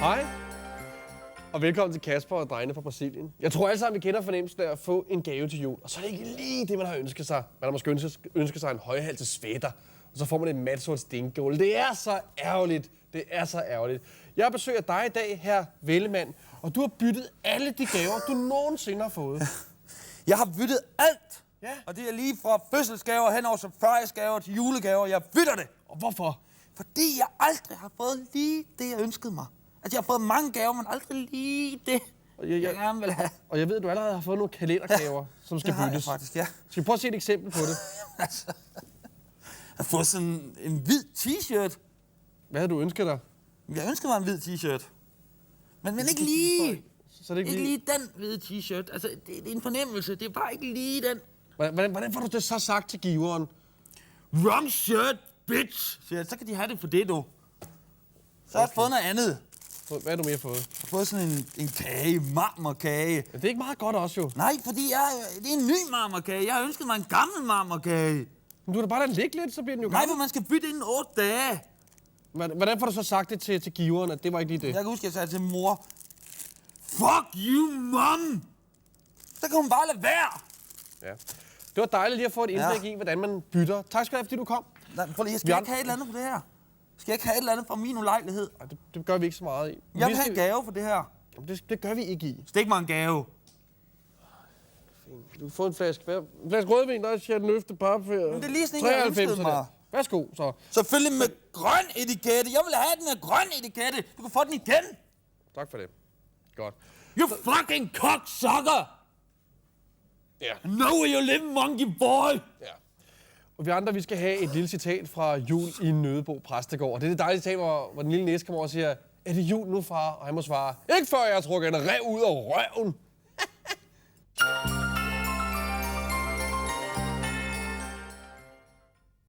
Hej, og velkommen til Kasper og drengene fra Brasilien. Jeg tror alle sammen, vi kender fornemmelsen af at få en gave til jul. Og så er det ikke lige det, man har ønsket sig. Man har måske ønsket sig en højhalset sweater, og så får man et matsort stinkgål. Det er så ærgerligt. Det er så ærgerligt. Jeg besøger dig i dag, her Vellemand, og du har byttet alle de gaver, du nogensinde har fået. Jeg har byttet alt. Ja. Og det er lige fra fødselsgaver hen over som fejrsgaver til julegaver. Jeg bytter det. Og hvorfor? Fordi jeg aldrig har fået lige det, jeg ønskede mig. Altså, jeg har fået mange gaver, men aldrig lige det, jeg gerne vil have. Og jeg ved, at du allerede har fået nogle kalendergaver, som skal byttes. Det har jeg faktisk, ja. Skal vi prøve at se et eksempel på det? Altså, jeg har fået sådan en hvid t-shirt. Hvad havde du ønsket dig? Jeg ønskede mig en hvid t-shirt. Men ikke lige. Så er det Ikke lige den hvide t-shirt. Altså, det er en fornemmelse. Det er bare ikke lige den. Hvordan får du det så sagt til giveren? Wrong shirt, bitch! Så kan de have det for det, du. Så har jeg fået noget andet. Hvad har du mere fået? Jeg har fået sådan en kage, marmorkage. Ja, det er ikke meget godt også, jo. Nej, fordi det er en ny marmorkage. Jeg har ønsket mig en gammel marmorkage. Men du kan da bare lade den ligge lidt, så bliver den jo Nej, gammel. for man skal bytte inden 8 dage. Hvordan får du så sagt det til giveren, at det var ikke lige det? Jeg kan huske, jeg sagde til mor, fuck you, mom! Så kan hun bare lade være. Ja. Det var dejligt lige at få et indblik i, hvordan man bytter. Tak skal du have, fordi du kom. Nej, prøv lige, skal jeg ikke have et eller andet på det her? Skal jeg ikke have et eller andet fra min ulejlighed? Ej, det gør vi ikke så meget i. Jeg vil have en gave for det her. Det gør vi ikke i. Stik mig en gave. Du får en flaske rødvin, der er Chateauneuf pap her. Men det er lige sådan en, jeg ønskede mig. Værsgo, så. Selvfølgelig med grøn etikette. Jeg vil have den med grøn etikette. Du kan få den igen. Tak for det. Godt. You fucking cocksucker! Ja. Know where you live, monkey boy! Ja. Og vi andre, vi skal have et lille citat fra Jul i Nødebo Præstegård. Og det er det dejlige citat, hvor den lille næse kommer over og siger, er det jul nu, far? Og han må svare, ikke før jeg har trukket en rev ud af røven.